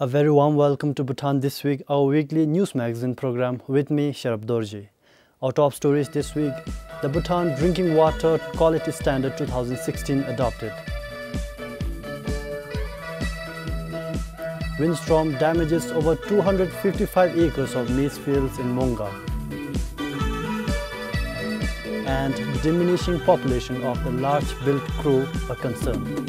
A very warm welcome to Bhutan This Week, our weekly news magazine program with me, Sharab Dorji. Our top stories this week: the Bhutan Drinking Water Quality Standard 2016 adopted. Windstorm damages over 255 acres of maize fields in Mongar. And diminishing population of the large-billed crow a concern.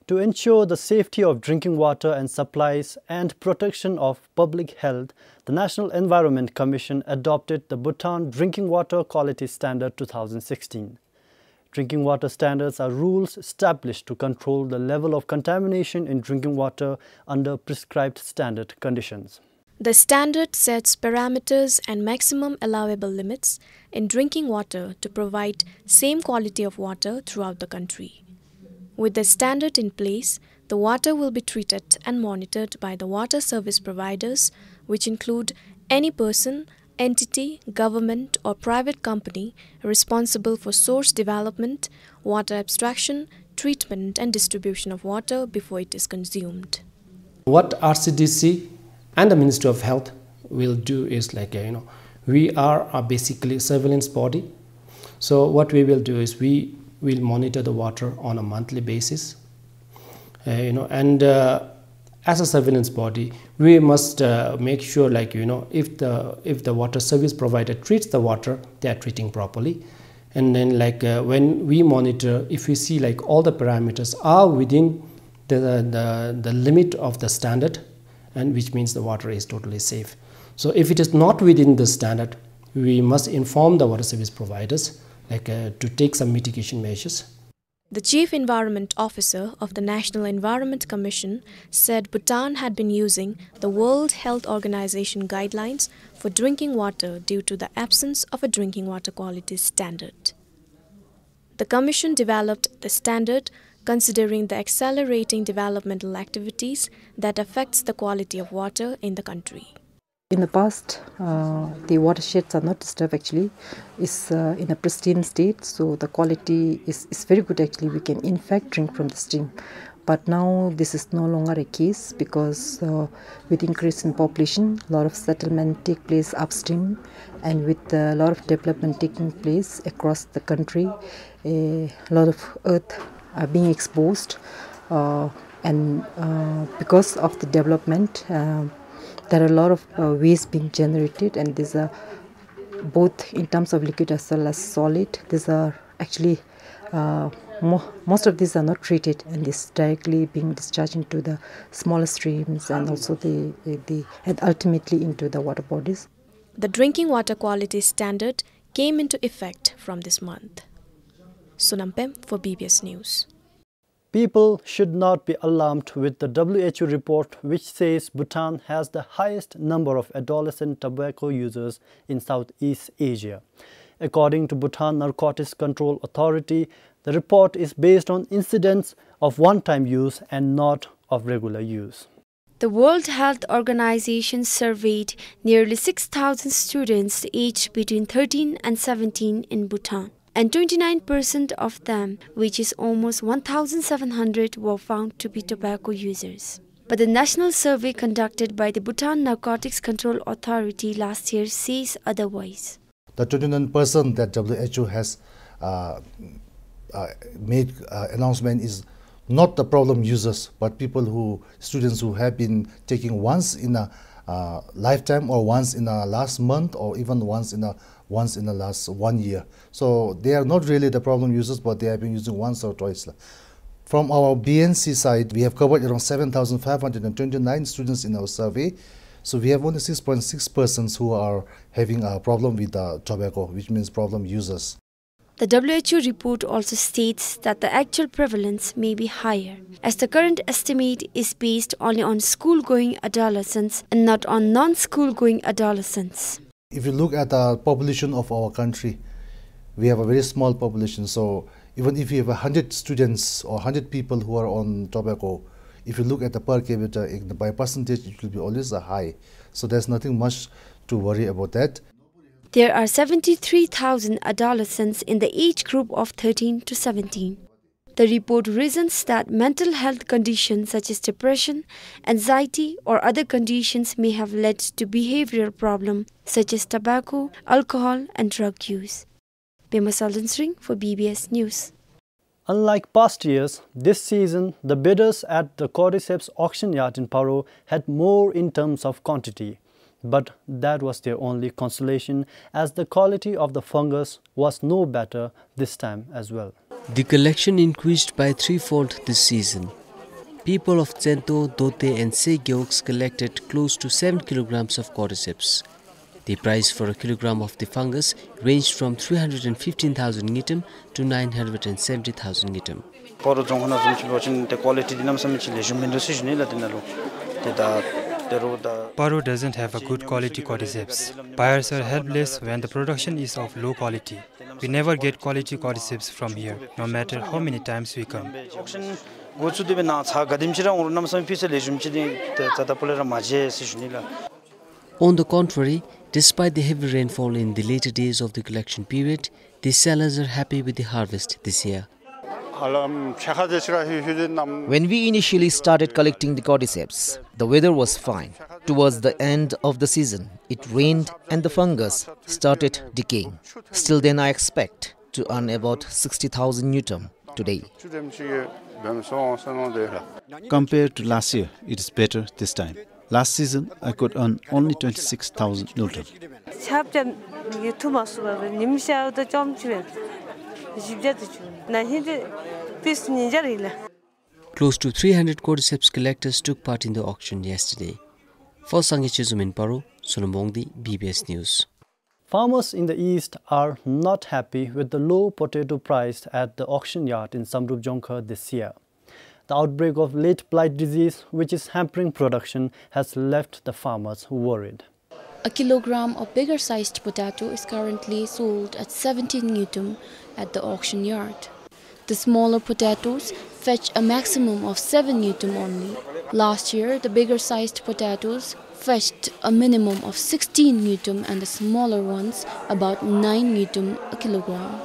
To ensure the safety of drinking water and supplies and protection of public health, the National Environment Commission adopted the Bhutan Drinking Water Quality Standard 2016. Drinking water standards are rules established to control the level of contamination in drinking water under prescribed standard conditions. The standard sets parameters and maximum allowable limits in drinking water to provide same quality of water throughout the country. With the standard in place, the water will be treated and monitored by the water service providers, which include any person, entity, government or private company responsible for source development, water abstraction, treatment and distribution of water before it is consumed. What RCDC and the Ministry of Health will do is we are basically a surveillance body. So what we will do is we will monitor the water on a monthly basis, as a surveillance body, we must make sure if the water service provider treats the water, they are treating properly. And then when we monitor, if we see all the parameters are within the limit of the standard, and which means the water is totally safe. So if it is not within the standard, we must inform the water service providers to take some mitigation measures. The Chief Environment Officer of the National Environment Commission said Bhutan had been using the World Health Organization guidelines for drinking water due to the absence of a drinking water quality standard. The Commission developed the standard considering the accelerating developmental activities that affects the quality of water in the country. In the past, the watersheds are not disturbed actually. It's in a pristine state, so the quality is very good actually. We can in fact drink from the stream. But now this is no longer a case because with increase in population, a lot of settlement take place upstream, and with a lot of development taking place across the country, a lot of earth are being exposed, and because of the development, there are a lot of waste being generated, and these are both in terms of liquid as well as solid. These are actually most of these are not treated, and this directly being discharged into the smaller streams and also and ultimately into the water bodies. The drinking water quality standard came into effect from this month. Sonampem for BBS News. People should not be alarmed with the WHO report which says Bhutan has the highest number of adolescent tobacco users in Southeast Asia. According to Bhutan Narcotics Control Authority, the report is based on incidents of one-time use and not of regular use. The World Health Organization surveyed nearly 6,000 students aged between 13 and 17 in Bhutan, and 29% of them, which is almost 1,700, were found to be tobacco users. But the national survey conducted by the Bhutan Narcotics Control Authority last year says otherwise. The 29% that WHO has made announcement is not the problem users, but students who have been taking once in a lifetime, or once in a last month, or even once in the last 1 year. So they are not really the problem users, but they have been using once or twice. From our BNC side, we have covered around 7,529 students in our survey. So we have only 6.6% who are having a problem with tobacco, which means problem users. The WHO report also states that the actual prevalence may be higher, as the current estimate is based only on school-going adolescents and not on non-school-going adolescents. If you look at the population of our country, we have a very small population. So even if you have 100 students or 100 people who are on tobacco, if you look at the per capita, by percentage, it will be always a high. So there's nothing much to worry about that. There are 73,000 adolescents in the age group of 13 to 17. The report reasons that mental health conditions such as depression, anxiety, or other conditions may have led to behavioral problems such as tobacco, alcohol, and drug use. Pema Saldansring for BBS News. Unlike past years, this season the bidders at the Cordyceps auction yard in Paro had more in terms of quantity. But that was their only consolation, as the quality of the fungus was no better this time as well. The collection increased by threefold this season. People of Tsento, Dote and Segyoks collected close to 7 kilograms of cordyceps. The price for a kilogram of the fungus ranged from 315,000 ngitam to 970,000 ngitam. Paro doesn't have a good quality cordyceps. Buyers are helpless when the production is of low quality. We never get quality cordyceps from here, no matter how many times we come. On the contrary, despite the heavy rainfall in the later days of the collection period, the sellers are happy with the harvest this year. When we initially started collecting the cordyceps, the weather was fine. Towards the end of the season, it rained and the fungus started decaying. Still then I expect to earn about 60,000 newton today. Compared to last year, it is better this time. Last season, I could earn only 26,000 newton. Close to 300 cordyceps collectors took part in the auction yesterday. For Sangye in Paro, Sonomongdi, BBS News. Farmers in the east are not happy with the low potato price at the auction yard in Samdrup Jongkhar this year. The outbreak of late blight disease, which is hampering production, has left the farmers worried. A kilogram of bigger-sized potato is currently sold at 17 newton at the auction yard. The smaller potatoes fetch a maximum of 7 newton only. Last year, the bigger-sized potatoes fetched a minimum of 16 newton and the smaller ones about 9 newton a kilogram.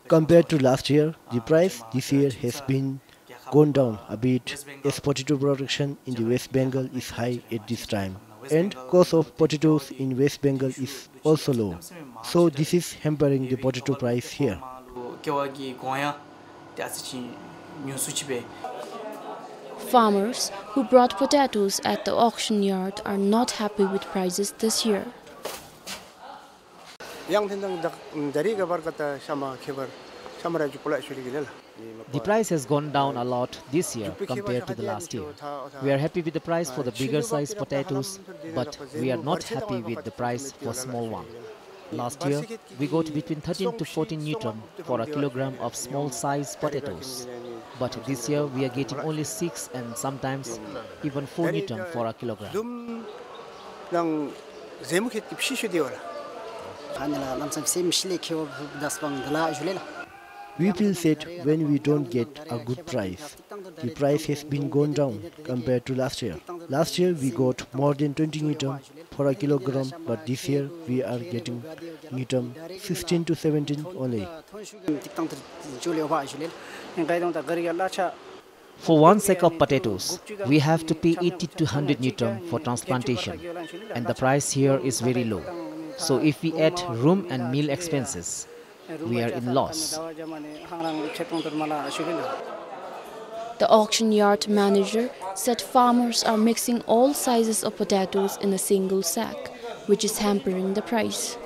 Compared to last year, the price this year has been gone down a bit as potato production in the West Bengal is high at this time, and cost of potatoes in West Bengal is also low. So this is hampering the potato price here. Farmers who brought potatoes at the auction yard are not happy with prices this year. The price has gone down a lot this year compared to the last year. We are happy with the price for the bigger size potatoes, but we are not happy with the price for small one. Last year, we got between 13 to 14 newton for a kilogram of small size potatoes. But this year, we are getting only 6 and sometimes even 4 newton for a kilogram. We feel sad when we don't get a good price. The price has been gone down compared to last year. Last year we got more than 20 newton for a kilogram, but this year we are getting newton 16 to 17 only. For one sack of potatoes, we have to pay 80 to 100 newton for transplantation, and the price here is very low. So if we add room and meal expenses, we are in loss. The auction yard manager said farmers are mixing all sizes of potatoes in a single sack, which is hampering the price.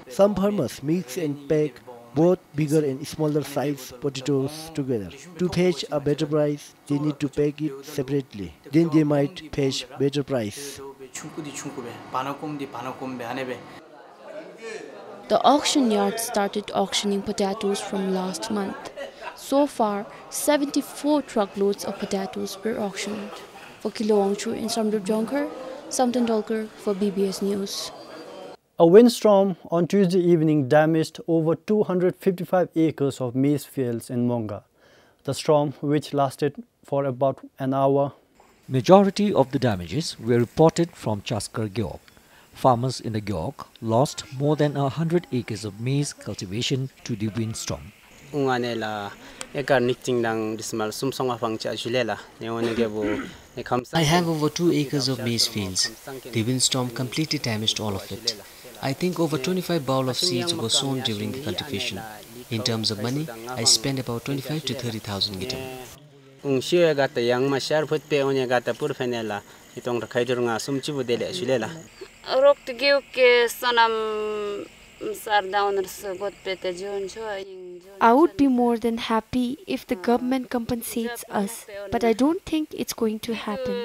Some farmers mix and pack both bigger and smaller size potatoes together. To fetch a better price, they need to pack it separately. Then they might fetch better price. The auction yard started auctioning potatoes from last month. So far, 74 truckloads of potatoes were auctioned. For Kilowangchu in Samdrup Jongkhar, Samdrup for BBS News. A windstorm on Tuesday evening damaged over 255 acres of maize fields in Mongar. The storm, which lasted for about an hour, Majority of the damages were reported from Chaskar Gyeok. Farmers in the Gyeok lost more than 100 acres of maize cultivation to the windstorm. I have over 2 acres of maize fields. The windstorm completely damaged all of it. I think over 25 bowl of seeds were sown during the cultivation. In terms of money, I spent about 25 to 30,000 gitam. I would be more than happy if the government compensates us, but I don't think it's going to happen.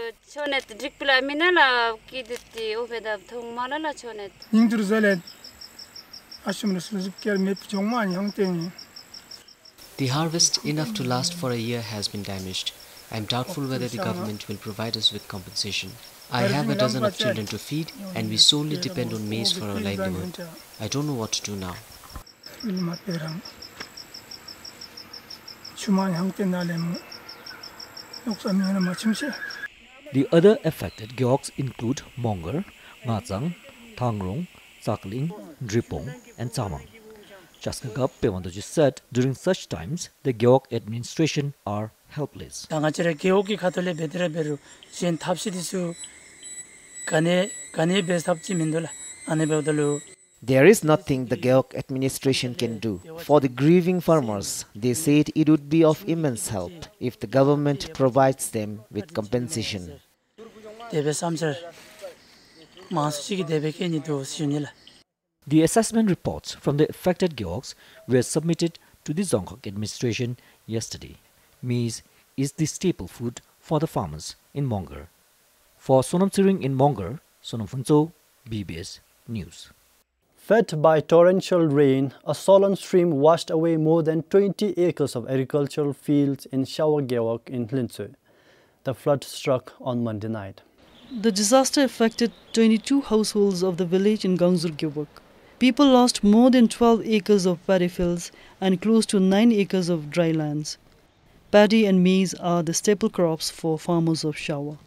The harvest, enough to last for a year, has been damaged. I am doubtful whether the government will provide us with compensation. I have a dozen of children to feed, and we solely depend on maize for our livelihood. I don't know what to do now. The other affected Gyeoks include Mongar, Ngazang, Thangrong, Sakling, Dripong, and Samang. Chaskagap Pewandoji said during such times, the Gyeok administration are helpless. There is nothing the Gyeok administration can do. For the grieving farmers, they said it would be of immense help if the government provides them with compensation. The assessment reports from the affected Gyeoks were submitted to the Jongkhar administration yesterday. Maize is the staple food for the farmers in Mongar. For Sonam Siring in Mongar, Sonam Phunso, BBS News. Fed by torrential rain, a Solon stream washed away more than 20 acres of agricultural fields in Shawa Gyeok in Hlintsue. The flood struck on Monday night. The disaster affected 22 households of the village in Gangzur Gyeok. People lost more than 12 acres of paddy fields and close to 9 acres of dry lands. Paddy and maize are the staple crops for farmers of Shawa.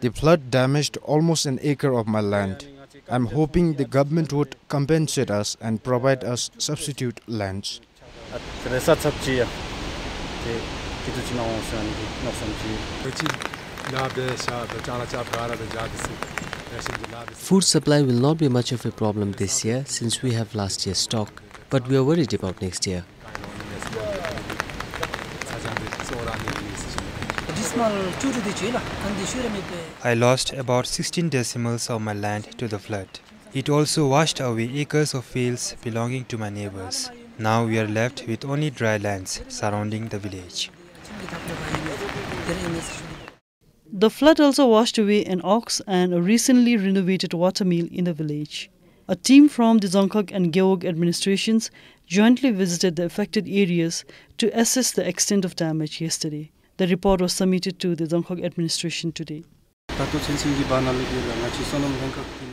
The flood damaged almost an acre of my land. I'm hoping the government would compensate us and provide us substitute lands. Food supply will not be much of a problem this year since we have last year's stock, but we are worried about next year. I lost about 16 decimals of my land to the flood. It also washed away acres of fields belonging to my neighbors. Now we are left with only dry lands surrounding the village. The flood also washed away an ox and a recently renovated water mill in the village. A team from the Jongkhar and Gyeok administrations jointly visited the affected areas to assess the extent of damage yesterday. The report was submitted to the Jongkhar administration today.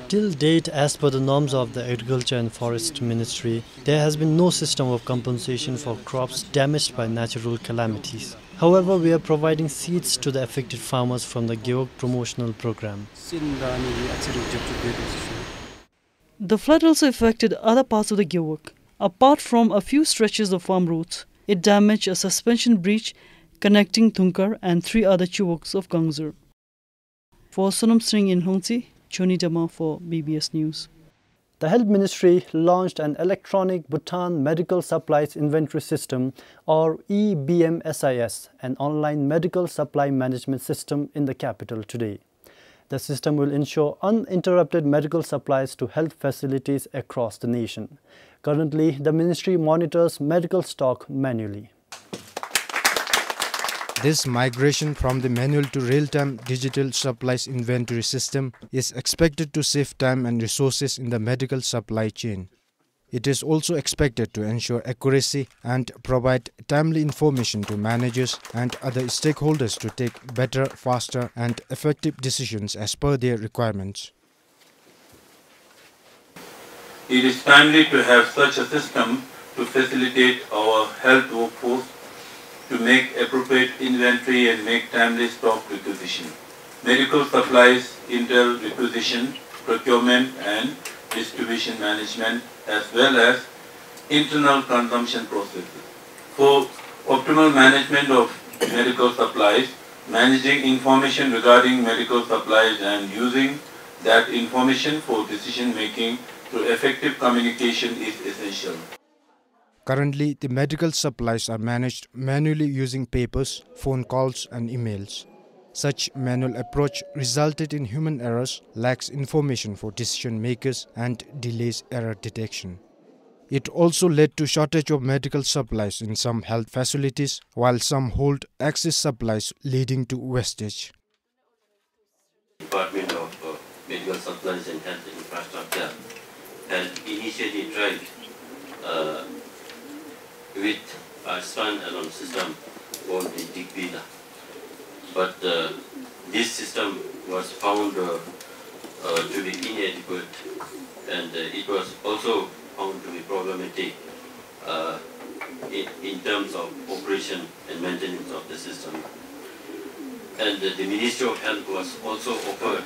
Till date, as per the norms of the Agriculture and Forest Ministry, there has been no system of compensation for crops damaged by natural calamities. However, we are providing seeds to the affected farmers from the Gyeok promotional program. The flood also affected other parts of the Gyeok. Apart from a few stretches of farm roads, it damaged a suspension bridge connecting Thunkar and 3 other Chuwoks of Gangzur. For Sonam Singh in Hongsi, Choni Dama for BBS News. The Health Ministry launched an electronic Bhutan Medical Supplies Inventory System, or EBMSIS, an online medical supply management system in the capital today. The system will ensure uninterrupted medical supplies to health facilities across the nation. Currently, the ministry monitors medical stock manually. This migration from the manual to real-time digital supplies inventory system is expected to save time and resources in the medical supply chain. It is also expected to ensure accuracy and provide timely information to managers and other stakeholders to take better, faster and effective decisions as per their requirements. It is timely to have such a system to facilitate our health workforce to make appropriate inventory and make timely stock requisition. Medical supplies, intel requisition, procurement and distribution management, as well as internal consumption processes. For optimal management of medical supplies, managing information regarding medical supplies and using that information for decision making through effective communication is essential. Currently, the medical supplies are managed manually using papers, phone calls and emails. Such manual approach resulted in human errors, lacks information for decision makers and delays error detection. It also led to shortage of medical supplies in some health facilities, while some hold excess supplies leading to wastage. Department of Medical Supplies and Health Infrastructure has initially tried with a standalone system called the Digbida. But this system was found to be inadequate, and it was also found to be problematic in terms of operation and maintenance of the system. And the Ministry of Health was also offered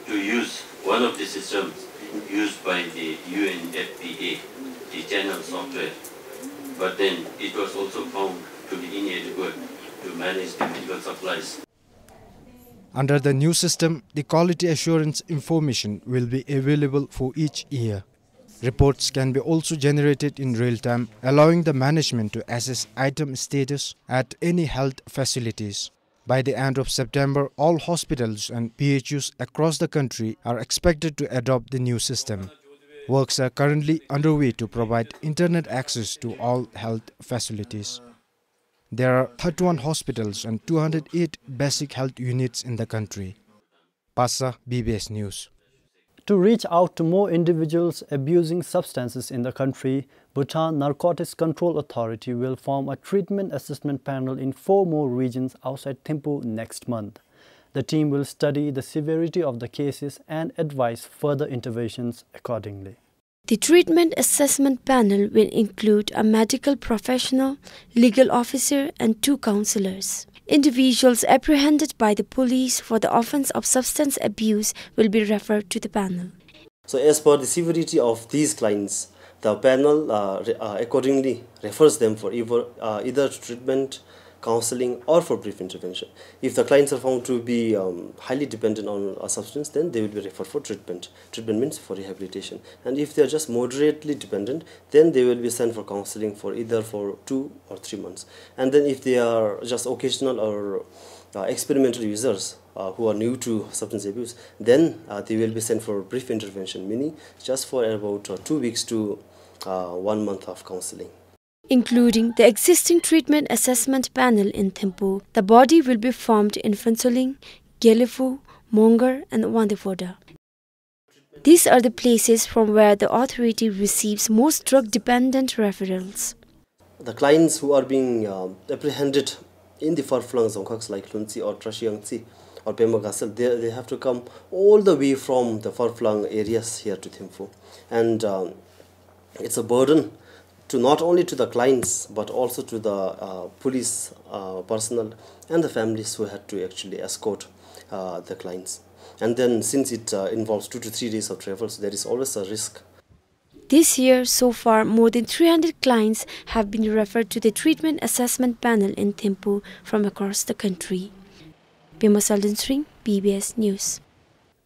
to use one of the systems used by the UNFPA, the channel software, but then it was also found to be inadequate to manage the medical supplies. Under the new system, the quality assurance information will be available for each year. Reports can be also generated in real time, allowing the management to assess item status at any health facilities. By the end of September, all hospitals and PHUs across the country are expected to adopt the new system. Works are currently underway to provide internet access to all health facilities. There are 31 hospitals and 208 basic health units in the country. Passa, BBS News. To reach out to more individuals abusing substances in the country, Bhutan Narcotics Control Authority will form a treatment assessment panel in 4 more regions outside Thimphu next month. The team will study the severity of the cases and advise further interventions accordingly. The treatment assessment panel will include a medical professional, legal officer and 2 counselors. Individuals apprehended by the police for the offence of substance abuse will be referred to the panel. So as per the severity of these clients, the panel accordingly refers them for either treatment, counseling or for brief intervention. If the clients are found to be highly dependent on a substance, then they will be referred for treatment. Treatment means for rehabilitation. And if they are just moderately dependent, then they will be sent for counseling for either for 2 or 3 months. And then if they are just occasional or experimental users who are new to substance abuse, then they will be sent for brief intervention, meaning just for about 2 weeks to 1 month of counseling. Including the existing treatment assessment panel in Thimphu, the body will be formed in Phuentsholing, Gyalefo, Mongar and Wandefoda. These are the places from where the authority receives most drug-dependent referrals. The clients who are being apprehended in the far-flung Dzongkhars like Lunsi or Trashiangtsi or Pemagasal, they have to come all the way from the far-flung areas here to Thimphu. And it's a burden to not only to the clients but also to the police personnel and the families who had to actually escort the clients. And then since it involves 2 to 3 days of travel, so there is always a risk. This year, so far, more than 300 clients have been referred to the treatment assessment panel in Thimphu from across the country. Pema Saldenstring, BBS News.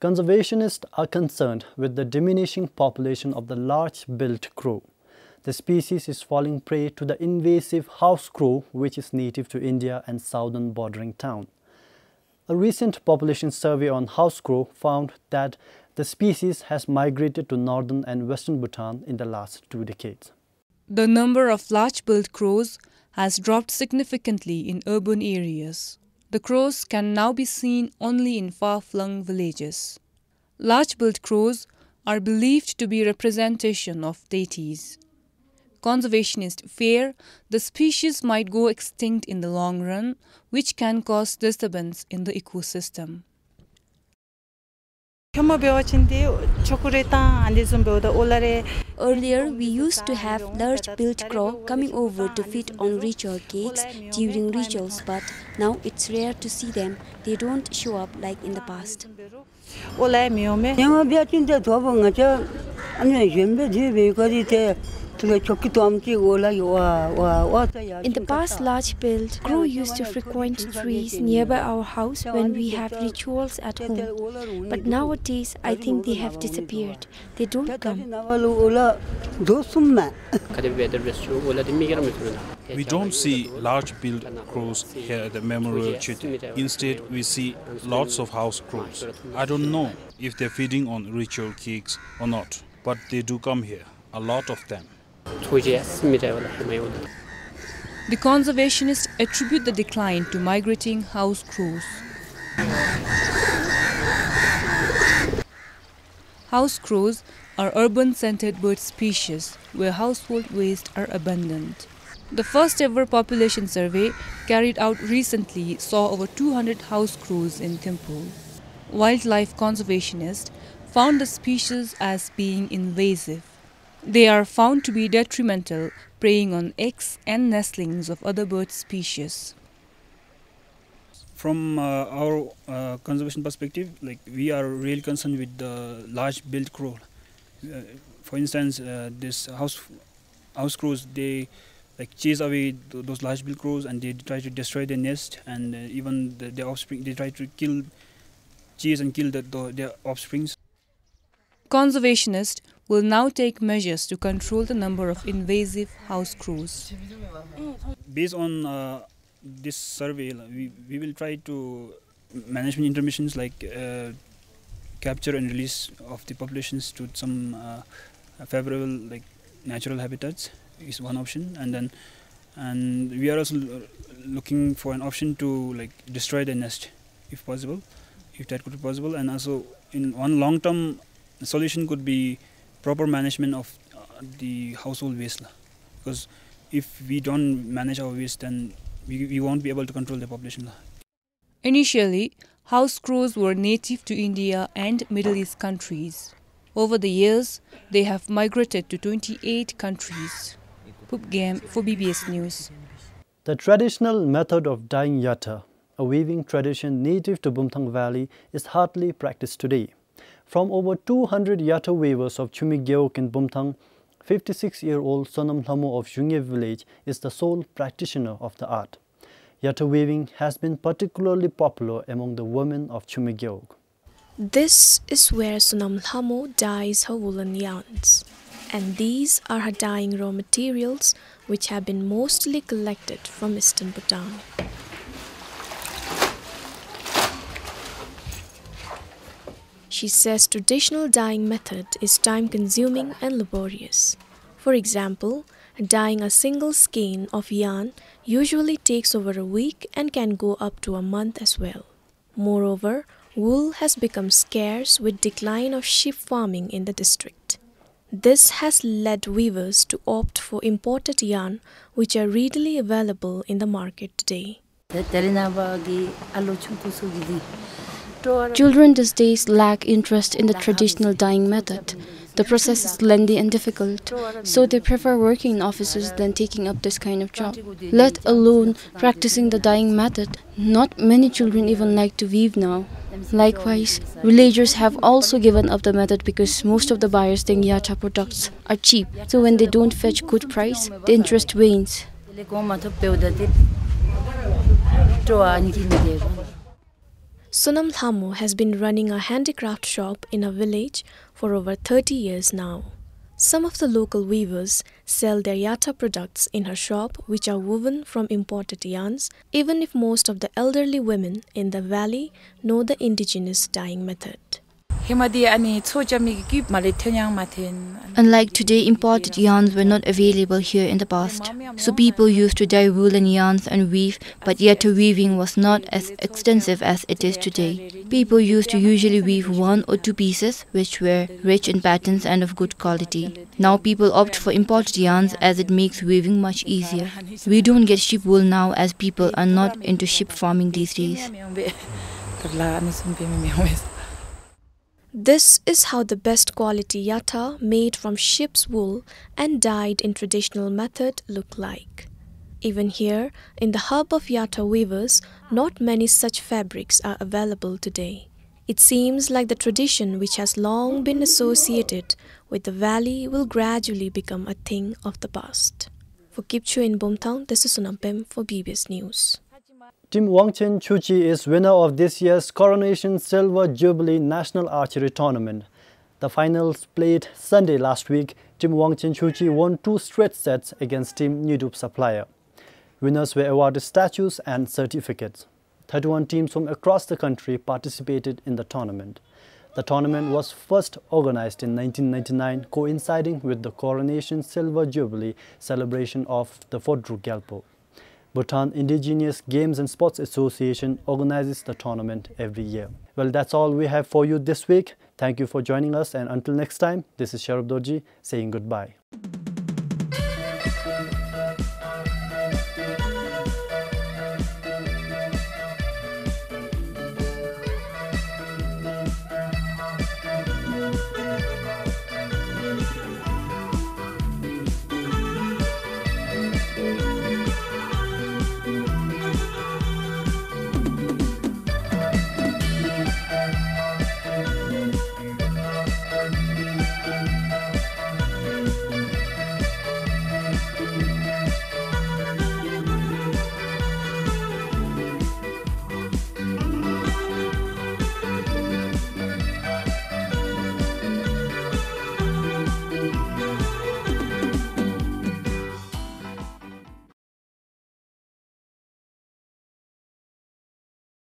Conservationists are concerned with the diminishing population of the large-billed crow. The species is falling prey to the invasive house crow, which is native to India and southern bordering town. A recent population survey on house crow found that the species has migrated to northern and western Bhutan in the last 2 decades. The number of large-billed crows has dropped significantly in urban areas. The crows can now be seen only in far-flung villages. Large-billed crows are believed to be representation of deities. Conservationists fear the species might go extinct in the long run, which can cause disturbance in the ecosystem. Earlier, we used to have large billed crow coming over to feed on ritual cakes during rituals, but now it's rare to see them. They don't show up like in the past. In the past, large-billed crow used to frequent trees nearby our house when we have rituals at home. But nowadays, I think they have disappeared. They don't come. We don't see large-billed crows here at the memorial chute. Instead, we see lots of house crows. I don't know if they're feeding on ritual cakes or not, but they do come here, a lot of them. The conservationists attribute the decline to migrating house crows. House crows are urban-centered bird species where household waste are abundant. The first ever population survey carried out recently saw over 200 house crows in Thimphu. Wildlife conservationists found the species as being invasive. They are found to be detrimental, preying on eggs and nestlings of other bird species. From our conservation perspective, we are really concerned with the large-billed crow. For instance, this house crows, they chase away those large-billed crows and they try to destroy their nest, and even their offspring. They try to chase and kill their offsprings. Conservationists will now take measures to control the number of invasive house crows. Based on this survey, we will try to management interventions like capture and release of the populations to some favorable natural habitats is one option, and we are also looking for an option to destroy the nest if possible, if that could be possible, and also in one long-term solution could be proper management of the household waste, because if we don't manage our waste, then we won't be able to control the population. Initially, house crows were native to India and Middle East countries. Over the years, they have migrated to 28 countries. Pupgam for BBS News. The traditional method of dyeing yatta, a weaving tradition native to Bumthang Valley, is hardly practiced today. From over 200 yatta weavers of Chumigyeok in Bumthang, 56-year-old Sonam Lhamo of Jungye village is the sole practitioner of the art. Yatta weaving has been particularly popular among the women of Chumigyeok. This is where Sonam Lhamo dyes her woolen yarns. And these are her dyeing raw materials, which have been mostly collected from eastern Bhutan. She says traditional dyeing method is time-consuming and laborious. For example, dyeing a single skein of yarn usually takes over a week and can go up to a month as well. Moreover, wool has become scarce with decline of sheep farming in the district. This has led weavers to opt for imported yarn, which are readily available in the market today. Children these days lack interest in the traditional dyeing method. The process is lengthy and difficult, so they prefer working in offices than taking up this kind of job. Let alone practicing the dyeing method. Not many children even like to weave now. Likewise, villagers have also given up the method because most of the buyers think yatta products are cheap, so when they don't fetch good price, the interest wanes. Sonam Lhamo has been running a handicraft shop in a village for over 30 years now. Some of the local weavers sell their yatta products in her shop, which are woven from imported yarns, even if most of the elderly women in the valley know the indigenous dyeing method. Unlike today, imported yarns were not available here in the past. So people used to dye woolen yarns and weave, but yatta weaving was not as extensive as it is today. People used to usually weave 1 or 2 pieces, which were rich in patterns and of good quality. Now people opt for imported yarns as it makes weaving much easier. We don't get sheep wool now as people are not into sheep farming these days. This is how the best quality yata made from sheep's wool and dyed in traditional method look like. Even here, in the hub of yata weavers, not many such fabrics are available today. It seems like the tradition which has long been associated with the valley will gradually become a thing of the past. For Kipchu in Boomtown, this is Sunampem for BBS News. Team Wangchen Chuchi is winner of this year's Coronation Silver Jubilee National Archery Tournament. The finals played Sunday last week. Team Wangchen Chuchi won 2 straight sets against Team Newdup Supplier. Winners were awarded statues and certificates. 31 teams from across the country participated in the tournament. The tournament was first organized in 1999, coinciding with the Coronation Silver Jubilee celebration of the Fodru Gyalpo. Bhutan Indigenous Games and Sports Association organizes the tournament every year. Well, that's all we have for you this week. Thank you for joining us, and until next time, this is Sharab Dorji saying goodbye.